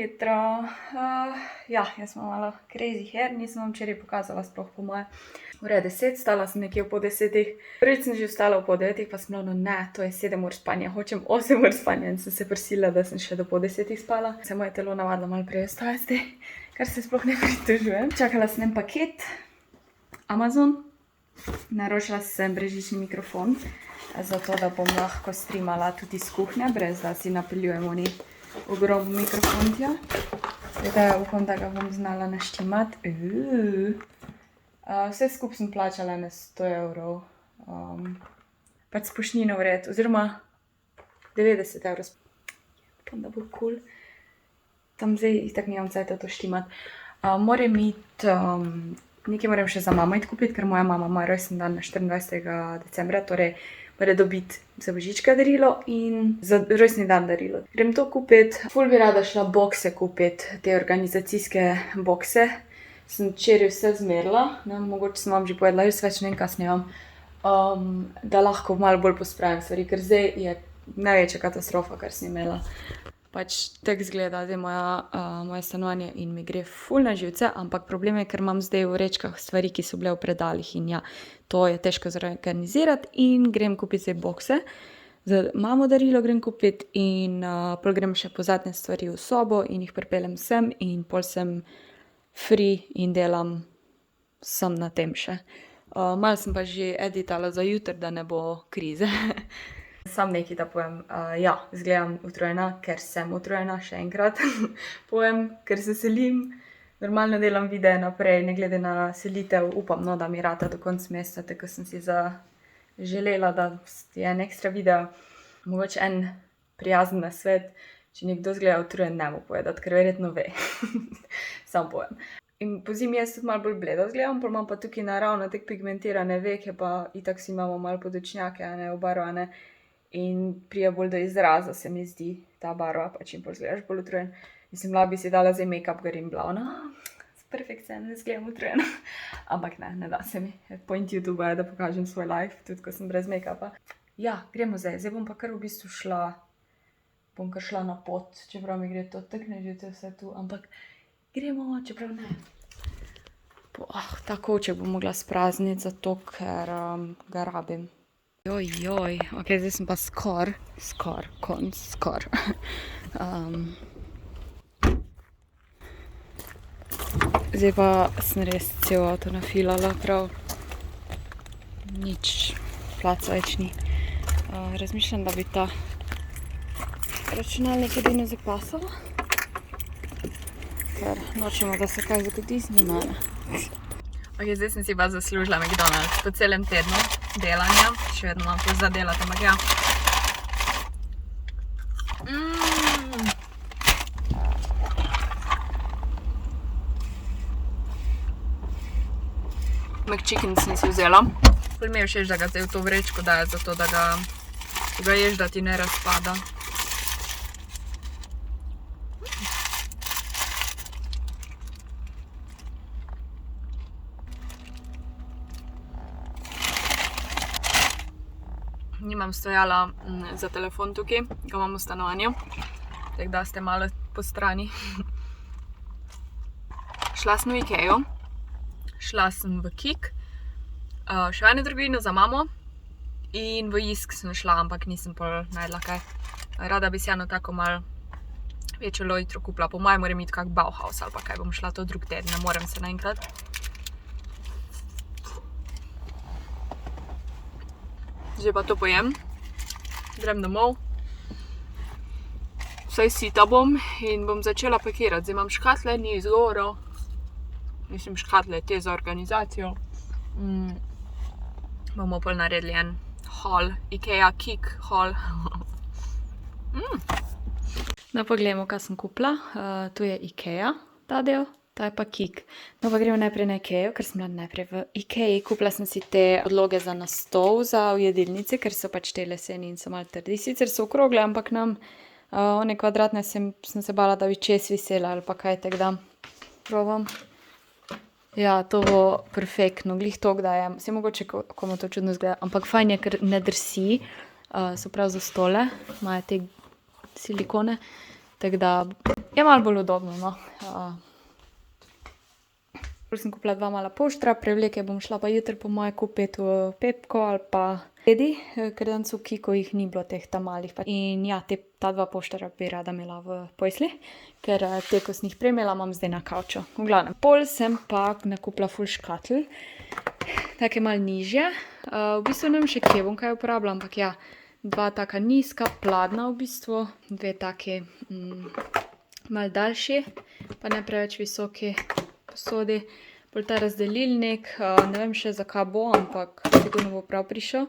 jutro. Jaz sem malo crazy hair, nisem vam včeraj pokazala, sploh po moje. Ura je 10, stala sem nekje po 10. Prvič sem že vstala po 9, pa sem bila, no ne, to je 7 ur spanja, hočem 8 ur spanja in sem se prisila, da sem še do po 10 spala. Se moje telo navadilo malo prej vstajati, kar se sploh ne pritožujem. Čakala sem en paket, Amazon. Naročila sem brezžični mikrofon, zato da bom lahko streamala tudi iz kuhnje, brez da si napeljujemo ogromno mikrofon tja. Zdaj upam, da ga bom znala naštimati. Vse skupaj sem plačala na 100 evrov. Pač spušnino vred, oziroma 90 evrov. Upam, da bo cool. Tam zdaj itak nimam cajta to štimati. Moram iti, nekaj moram še za mamo iti kupiti, ker moja mama ima rojsten dan na 24. decembra, torej mora dobiti za božička darilo in za rojstni dan darilo. Grem to kupiti. Ful bi rada šla bokse kupiti, te organizacijske bokse. Sem včeraj vse zmerila, ne, mogoče sem vam že povedala, jaz več ne vem, kaj snemam, da lahko malo bolj pospravim stvari, ker zdaj je največja katastrofa, kar sem imela. Pač tako izgleda zdaj moje stanovanje in mi gre ful na živce, ampak problem je, ker imam zdaj v vrečkah stvari, ki so bile v predalih in ja, to je težko zorganizirati in grem kupiti zdaj bokse. Za mamo darilo grem kupiti in pol grem še po zadnje stvari v sobo in jih pripeljem sem in pol sem free in delam sem na tem še. Malo sem pa že editala za jutri, da ne bo krize. Sam nekaj, da povem, izgledam utrujena, ker sem utrujena, še enkrat povem, ker se selim, normalno delam videe naprej, ne glede na selitev, upam, no, da mi rata do konca meseca, tako sem si želela, da je en ekstra video, mogoče en prijazen nasvet, če nekdo zgleda utrujen, ne mu povedati, ker verjetno ve, sam povem. In po zimi jaz tudi malo bolj bledo zgledam, pol imam pa tukaj naravno tek pigmentirane veke, pa itak si imamo malo podočnjake, obarvane. In prija bolj do izraza, se mi zdi, ta barva, pa čim bolj zgledaš bolj utrujen. Mislim, lahko bi si dala zdaj make-up gor in bila, perfekcijno, ne zgledam utrujena. Ampak ne da se mi. Point YouTube je, da pokažem svoj life, tudi ko sem brez make-upa. Ja, gremo zdaj. Zdaj bom pa kar v bistvu šla na pot, čeprav mi gre to tako na živce vse tu, ampak gremo, čeprav ne. Ta kovček bom mogla sprazniti, zato ker ga rabim. Ok, zdaj sem pa skor. Zdaj pa sem res cel avto nafilala, prav nič placa več ni. Razmišljam, da bi ta računalnik edino zapasala, ker nočemo, da se kaj zgodi z njima. Ok, zdaj sem si pa zaslužila McDonald's po celem tednu delanja. Še vedno imam plus za delati, ampak ja. McChicken sem si vzela. Ful mi je všeč, da ga zdaj v to vrečko daje, zato da ga ješ, da ti ne razpada. Nimam stojala za telefon tukaj, ga imam v stanovanju, tako da ste malo po strani. Šla sem v Ikejo, šla sem v Kik, še v eno trgovino za mamo in v Jisk sem šla, ampak nisem pol najdla kaj. Rada bi si eno tako malo večjo lojtro kupila, po mojem moram iti kak Bauhaus ali pa kaj, bom šla to drug teden, ne morem se naenkrat. Zdaj pa to pojem, grem domov, vsaj sita bom in bom začela pakirati. Zdaj imam škatle, ni izgovorov, mislim škatle te za organizacijo. Bomo pol naredili en haul, Ikea Kik haul. No, pogledamo, kaj sem kupila. Tu je Ikea, ta del. Ta je pa Kik. No, pa gremo najprej na Ikejo, ker sem bila najprej v Ikeji. Kupila sem si te podloge za na stol, za v jedilnici, ker so pač te leseni in so malo trdi. Sicer so okrogle, ampak nam one kvadratne sem se bala, da bi čez visela ali pa kaj, tako da probam. Ja, to bo perfektno, glih tok dajem. Vse mogoče, komu to čudno zgleda, ampak fajn je, ker ne drsi. So prav za stole, imajo te silikone. tako da je malo bolj udobno, no. Sem kupila 2 mala poštra, prevleke bom šla pa jutri po moje kupiti v Pepko ali pa Edi, ker danes v Kiku jih ni bilo teh malih. In ja, ta 2 poštra bi rada imela v pojsli, ker te, ko sem jih prej imela, imam zdaj na kavču. V glavnem, pol sem pa nakupila ful škatl, take malo nižje. V bistvu ne vem še kje bom kaj uporabila, ampak ja, 2 taka nizka, pladna v bistvu, 2 taki malo daljši, pa ne preveč visoki posodi. Pol ta razdelilnik, ne vem še za kaj bo, ampak sigurno bo prav prišel.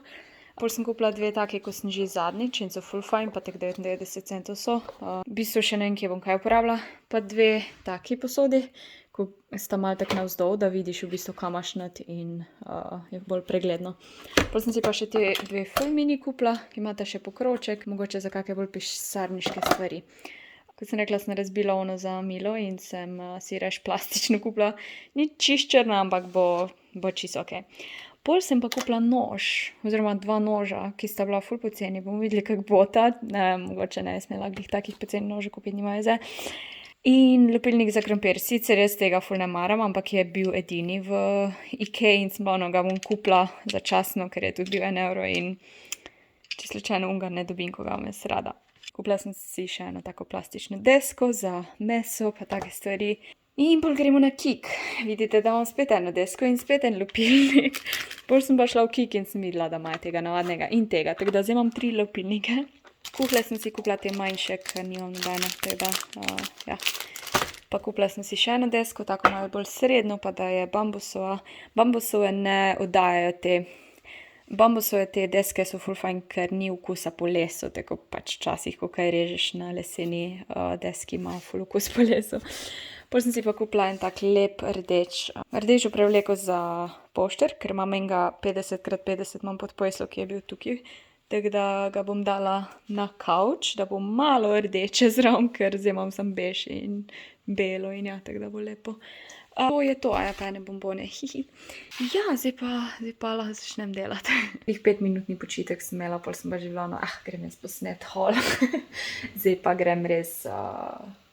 Pol sem kupila 2 taki, ko sem že zadnjič in so ful fajn, pa tek 99 centov so. V bistvu še ne vem, kje bom kaj uporabila. Pa 2 taki posodi, ko sta malo tak navzdol, da vidiš v bistvu kam imaš not in je bolj pregledno. Pol sem si pa še te 2 ful mini kupila, ki imata še pokrovček, mogoče za kakšne bolj pisarniške stvari. Kot sem rekla, sem razbila ono za Milo in sem si reš plastično kupila. Ni čist črna, ampak bo čisto okej. Pol sem pa kupila nož, oziroma 2 noža, ki sta bila ful poceni. Bomo videli, kako bo ta. Mogoče ne smela glih takih poceni nožev kupiti, nima veze. In lupilnik za krompir. Sicer jaz tega ful ne maram, ampak je bil edini v Ikei in sem ga bom kupila začasno, ker je tudi bil 1 euro in če slučajno unga ne dobim, ko ga bom jaz rada. Kupila sem si še eno tako plastično desko za meso, pa take stvari. In pol gremo na Kik. Vidite, da imam spet eno desko in spet en lupilnik. Pol sem pa šla v Kik in sem videla, da imajo tega navadnega in tega. Tako da zdaj imam 3 lupilnike. Kuhle sem si kupila te manjše, ker nimam nobene. Tako da, ja. Pa kupila sem si še eno desko, tako malo bolj srednjo, pa da je bambusova. Bambusove ne oddajajo te. Bambusove te deske so ful fajn, ker ni okusa po lesu, tako pač včasih, ko kaj režeš na leseni deski, ima ful okus po lesu. Pol sem si pa kupila en tak lep rdečo prevleko za pošter, ker imam enega 50x50 imam pod pojslo, ki je bil tukaj. Tako da ga bom dala na kavč, da bo malo rdeče zraven, ker zdaj imam samo bež in belo in ja, tako da bo lepo. To je to, pa ene bombone. Ja, zdaj pa lahko začnem delati. 5-minutni počitek sem imela, pol sem pa že bila, grem jaz posnet haul. Zdaj pa grem res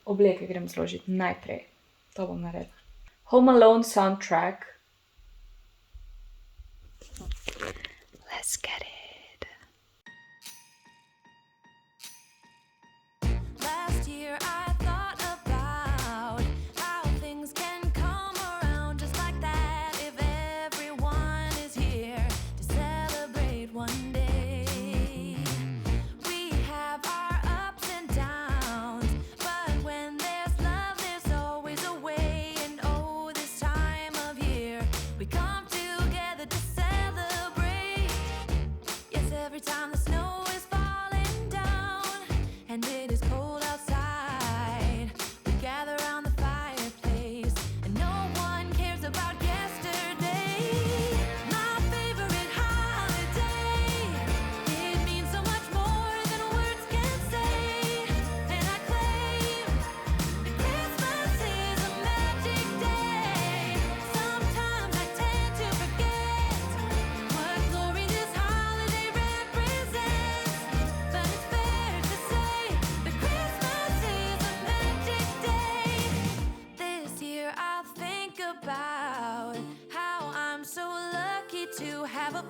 obleke grem zložiti najprej. To bom naredila. Home Alone soundtrack. Let's get it.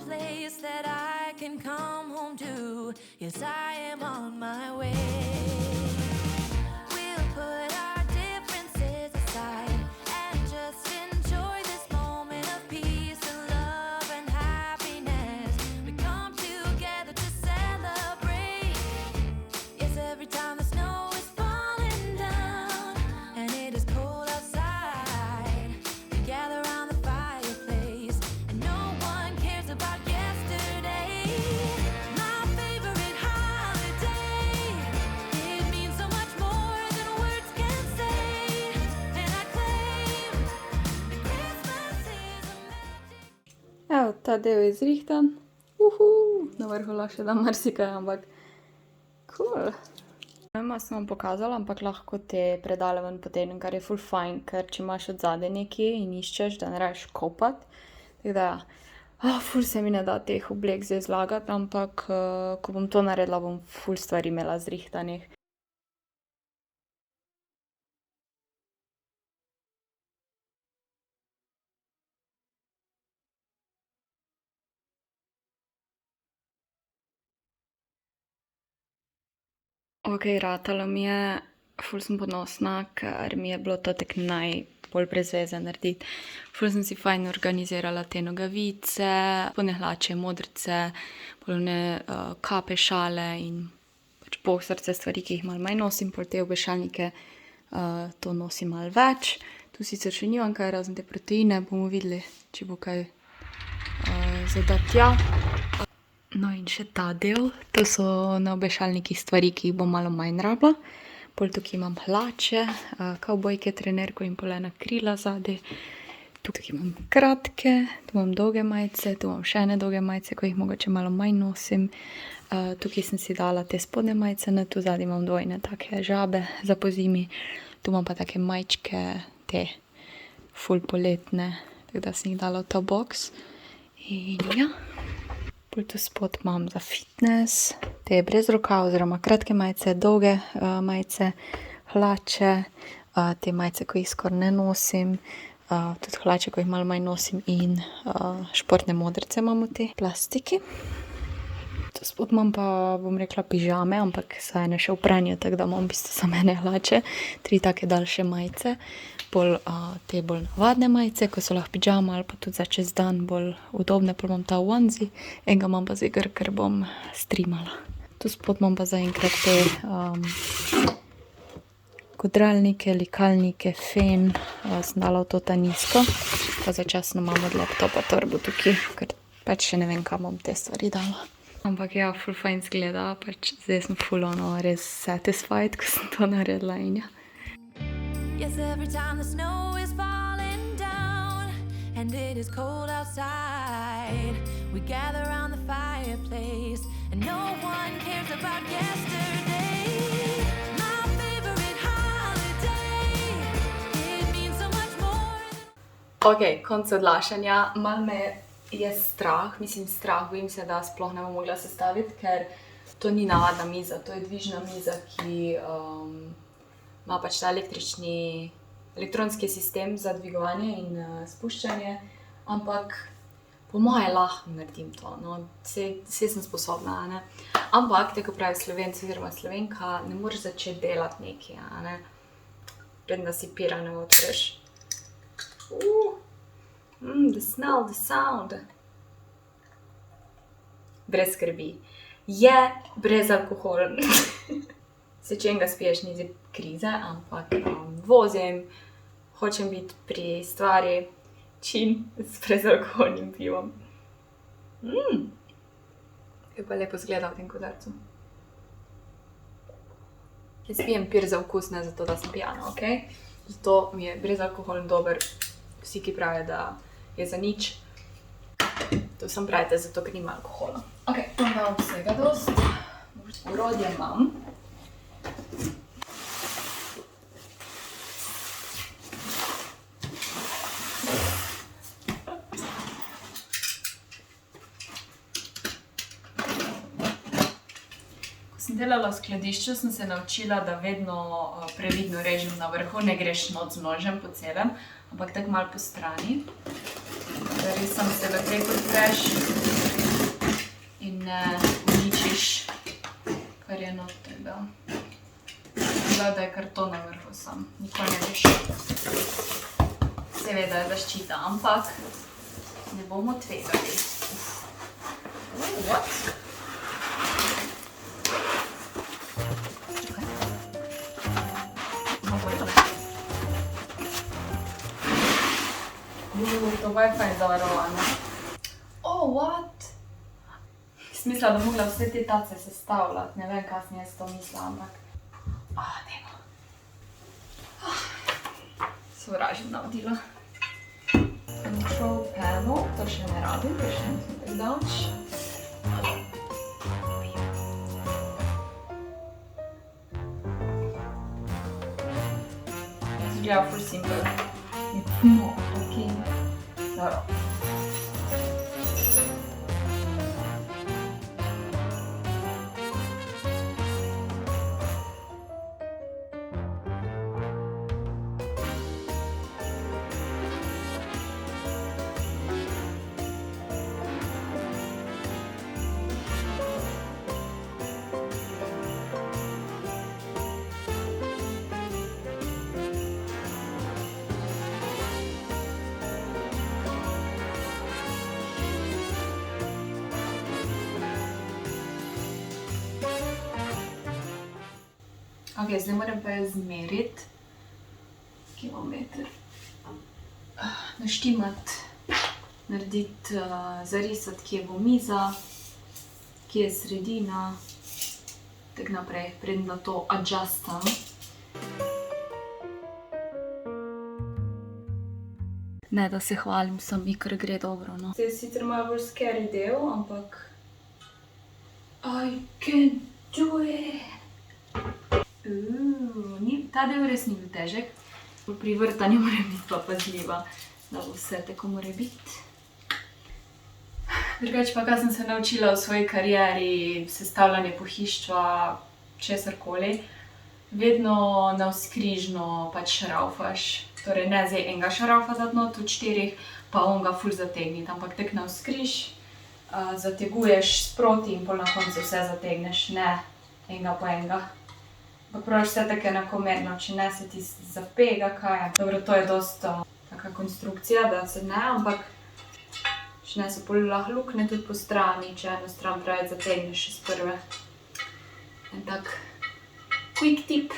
Place that I can come home to. Yes, I am on my way. We'll put our differences aside and just enjoy this moment of peace and love and happiness. We come together to celebrate. Yes, every time the snow is falling down and it is cold outside, we gather around the fireplace and no one cares about yesterday. My favorite holiday. It means so much more than words can say. And I claim that Christmas is a magic. Evo, ta del je zrihtan. Na vrhu lahko še dam marsikaj, ampak cool. Ne vem, sem vam pokazala, ampak lahko te predale ven potegnem, kar je ful fajn, ker če imaš od zadaj nekje in iščeš, da ne rabiš kopat. Tako da, ful se mi ne da teh oblek zdaj zlagati, ampak ko bom to naredila, bom ful stvari imela zrihtanih. Ok, ratalo mi je, ful sem ponosna, ker mi je bilo to tek najbolj brez veze narediti. Ful sem si fajn organizirala te nogavice, spodnje hlače, modrice, polne kape, šale in pač boksarce, stvari, ki jih malo manj nosim, pol te obešalnike to nosim malo več. Tu sicer še nimam kaj, razen te proteine, bomo videli, če bo kaj za dati tja. No in še ta del, to so na obešalnikih stvari, ki jih bom malo manj rabila. Pol tukaj imam hlače, kavbojke, trenerko in pol ena krila zadaj. Tukaj imam kratke, tu imam dolge majice, tu imam še ene dolge majice, ko jih mogoče malo manj nosim. Tukaj sem si dala te spodnje majice, tu zadaj imam dvojne take žabe za pozimi. Tu imam pa take majčke, te ful poletne, tako da sem jih dala v ta boks. In ja. Pol tu spod imam za fitness, te brez rokav oziroma kratke majice, dolge majice, hlače, te majice, ko jih skoraj ne nosim, tudi hlače, ko jih malo manj nosim in športne modrice imam v tej plastiki. Tu spod imam pa, bom rekla, pižame, ampak so ene še v pranju, tako da imam v bistvu samo ene hlače, 3 take daljše majice, pol te bolj navadne majice, ko so lahko pižama ali pa tudi za čez dan bolj udobne, pol imam ta onesie, enega imam pa zdaj, ker bom streamala. Tu spod imam pa zaenkrat te kodralnike, likalnike, fen, sem dala v to ta nizko, pa začasno imam od laptopa torbo tukaj, ker pač še ne vem, kam bom te stvari dala. Ampak ja, ful fajn zgleda, pač zdaj sem ful res satisfied, ko sem to naredila in ja. Yes, every time the snow is falling down and it is cold outside, we gather around the fireplace and no one cares about yesterday. My favorite holiday, it means so much more than... Ok, konc odlašanja, malo me je strah, bojim se, da sploh ne bom mogla sestaviti, ker to ni navadna miza, to je dvižna miza, ki ima pač ta elektronski sistem za dvigovanje in spuščanje, ampak po moje lahko naredim to, no, saj sem sposobna, ne. Ampak, tako pravi Slovenci oziroma Slovenka, ne moreš začeti delati nekaj, ne, preden da si pira ne odpreš. The smell, the sound. Brez skrbi. Je brezalkoholen. Se če enega spiješ, ni zdaj krize, ampak vozim, hočem biti pri stvari čim s brezalkoholnim pivom. Kaj pa lepo zgleda v tem kozarcu. Jaz pijem pir za okus, ne zato, da sem pijana, okej? Zato mi je brezalkoholen dober. Vsi, ki pravijo, da je za nič, to sem pravite, zato, ker nima alkohola. Ok, imam vsega dost. Orodje imam. Ko sem delala v skladišču, sem se naučila, da vedno previdno režem na vrhu, ne greš noč z nožem po celem, ampak tako malo po strani. Da res sam se lepo odpreš in ne uničiš, kar je noter, da. Da je karton na vrhu sam, nikoli ne veš. Seveda je zaščita, ampak ne bomo tvegali. What? To Wi-Fi je zavarovano. Oh, what? Smisla, da mogla vse te tace sestavljati, ne vem, kaj sem jaz to mislila, ampak... dajmo. Sovražim navodila. Control panel, to še ne rabim, ker še nisem tako daleč. Zgleda ful simple. No, okej. Dobro. Ok, zdaj moram pa jo zmeriti. Kilometer. Naštimati, narediti, zarisati, kje bo miza, kje je sredina, tako naprej, preden da to adjustam. Ne, da se hvalim, sami, ker gre dobro, no. Zdaj je sicer malo bolj scary del, ampak I can do it! Ta del res ni bil težek. Pri vrtanju mora biti pa pazljiva, da bo vse tako mora biti. Drugače pa, kaj sem se naučila v svoji karieri, sestavljanje pohištva, česarkoli, vedno navzkrižno pač šravfaš. Torej ne zdaj enega šravfa za dno, tudi 4, pa onga ful zategniti, ampak tako navzkriž, zateguješ sproti in pol na koncu vse zategneš, ne enega po enega. Ampak praviš vse tako enakomerno, če ne se ti zapega kaj. Dobro, to je dosta taka konstrukcija, da se ne, ampak če ne se pol lahko lukne tudi po strani, če eno stran preveč zategneš iz prve. En tak quick tip.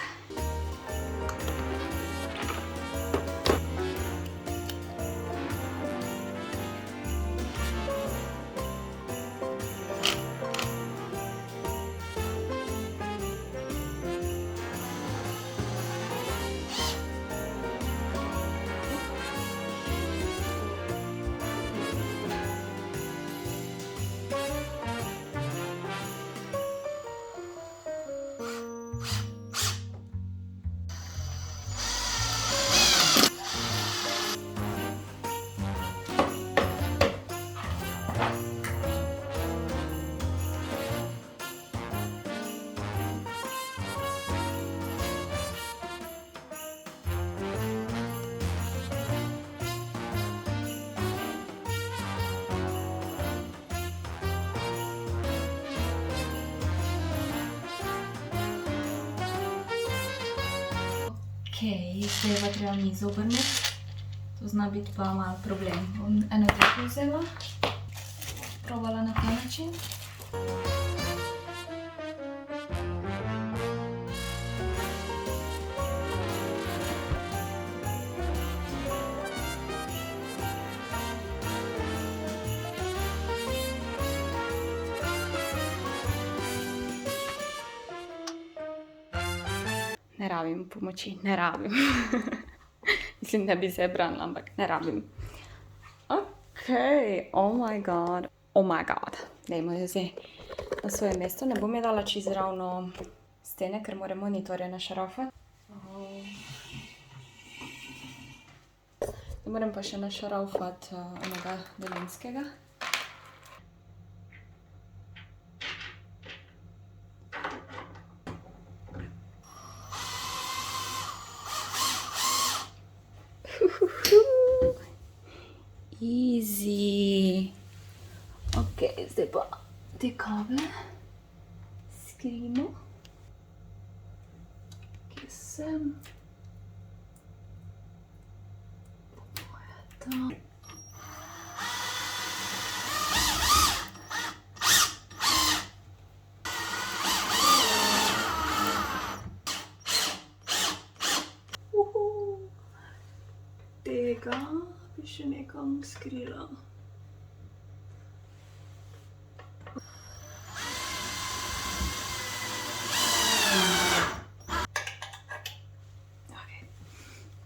Okej, zdaj je pa treba mizo obrniti. To zna biti pa malo problem. Bom eno tako vzela, probala na ta način. Ne rabim pomoči, ne rabim. Mislim, da bi se branila, ampak ne rabim. Okej, oh my god. Oh my god. Dajmo jo zdaj na svoje mesto. Ne bom je dala čisto ravno stene, ker moram monitorje našarafati. Zdaj moram pa še našarafati onega daljinskega. Easy. Ok, zdaj pa te kable skrimo. Kje sem? To je to. Tega bi še nekam skrila.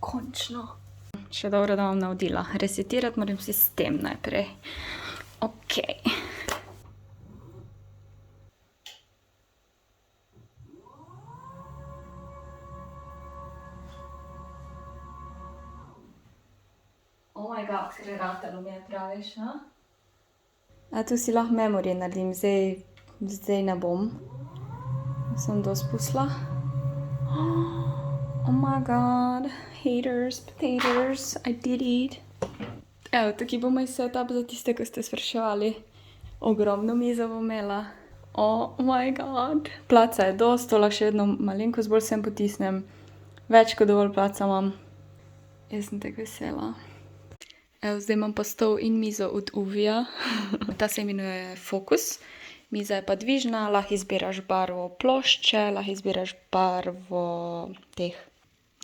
Končno. Še dobro, da vam navodila. Resetirati moram sistem najprej. Okej. Oh my god, ker je ratalo mi je praviš, ha? A tu si lahko memory naredim, zdaj ne bom. Sem to spustila. Oh my god, haters, potatoes, I did it. Evo, tukaj bo moj setup za tiste, ko ste spraševali. Ogromno mizo bom imela. Oh my god. Placa je dosti, to lahko še vedno malenkost bolj sem potisnem. Več kot dovolj placa imam. Jaz sem tako vesela. Evo, zdaj imam pa stol in mizo od Uvija. Ta se imenuje Focus Miza je pa dvižna, lahko izbiraš barvo plošče, lahko izbiraš barvo teh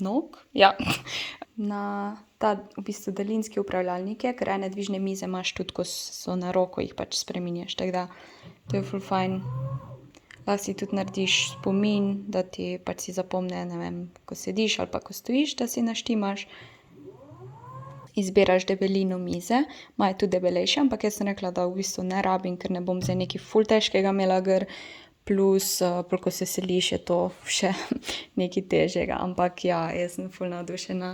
nog. Ja. Na ta v bistvu daljinski upravljalnik je, ker ene dvižne mize imaš tudi, ko so na roko, jih pač spreminjaš. Tako da to je ful fajn. Lahko si tudi narediš spomin, da ti pač si zapomne, ne vem, ko sediš ali pa ko stojiš, da si naštimaš. Izbiraš debelino mize, imajo tudi debelejše, ampak jaz sem rekla, da v bistvu ne rabim, ker ne bom zdaj nekaj ful težkega imela gor, plus, ko se seliš, je to še nekaj težjega, ampak ja, jaz sem ful navdušena.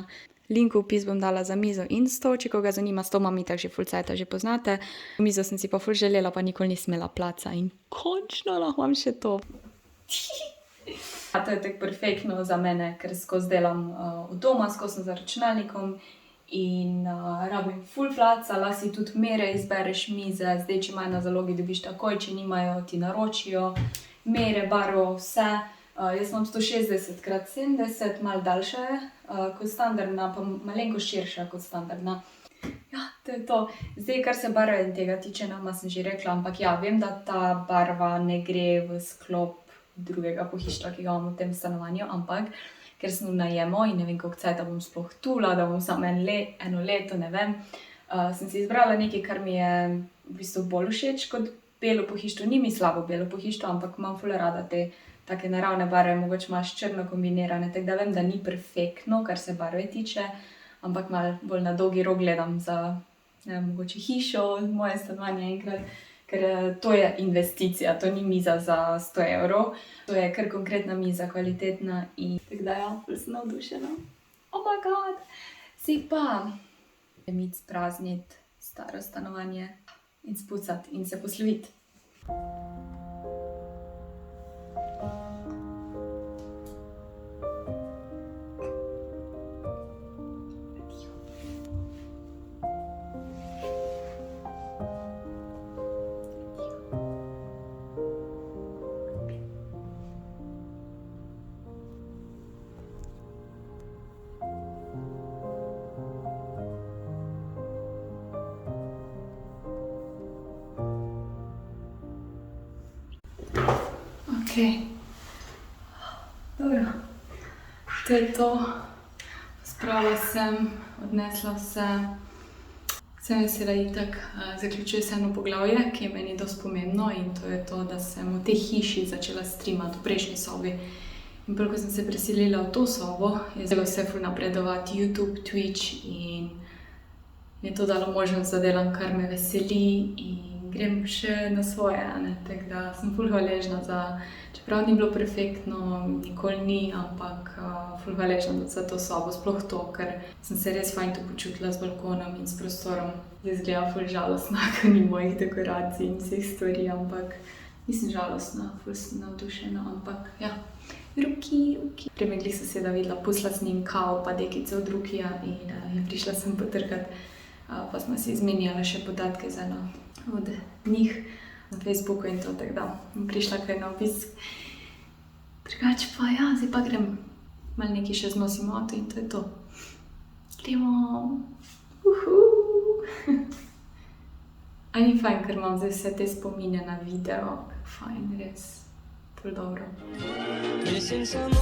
Link v opis bom dala za mizo in stol, če koga zanima, stol imam itak že ful cajta, že poznate. Mizo sem si pa ful želela, pa nikoli nisem imela placa in končno lahko imam še to. To je tako perfektno za mene, ker skozi delam od doma, skozi sem za računalnikom in rabim ful placa, lahko si tudi mere izbereš mize, zdaj če imajo na zalogi, dobiš takoj, če nimajo, ti naročijo, mere, barvo, vse. Jaz imam 160x70, malo daljša je kot standardna, pa malenkost širša kot standardna. Ja, to je to. Zdaj, kar se barve tega tiče, nama sem že rekla, ampak ja, vem, da ta barva ne gre v sklop drugega pohištva, ki ga imam v tem stanovanju, ampak ker sem v najemu in ne vem, koliko cajta bom sploh tula, da bom samo eno leto, ne vem, sem si izbrala nekaj, kar mi je v bistvu bolj všeč kot belo pohištvo. Ni mi slabo belo pohištvo, ampak imam ful rada te take naravne barve, mogoče imaš črno kombinirane, tako da vem, da ni perfektno, kar se barve tiče, ampak malo bolj na dolgi rok gledam za, ne vem, mogoče hišo, moje stanovanje enkrat, ker to je investicija, to ni miza za 100 evrov, to je kar konkretna miza, kvalitetna in tako da ja, ful sem navdušena. Oh my god! Si pa imeti sprazniti staro stanovanje in spucati in se posloviti. Ok, dobro, to je to, spravila sem, odnesla vse, sem vesela itak, zaključuje se eno poglavje, ki je meni dosti pomembno in to je to, da sem v tej hiši začela streamati v prejšnji sobi. In ko sem se preselila v to sobo, je zelo vse ful napredovati, YouTube, Twitch in je to dalo možnost, da delam, kar me veseli in grem še na svoje, tako da sem ful hvaležna za, čeprav ni bilo perfektno, nikoli ni, ampak ful hvaležna za to sobo, sploh to, ker sem se res fajn tu počutila z balkonom in s prostorom. Zdaj izgleda ful žalostna, ker ni mojih dekoracij in vseh stvari, ampak nisem žalostna, ful sem navdušena, ampak ja, Ruki. Prej me glih soseda videla, pustila sem njim kao pa dekice od Rukija in je prišla sem potrkat, pa smo si izmenjala še podatke z eno od njih na Facebooku in to, tako da prišla kaj na obisk. Drugače pa ja, zdaj pa grem malo nekaj še znosim avto in to je to. Gremo! A ni fajn, ker imam zdaj vse te spomine na video, fajn, res, ful dobro. Missing someone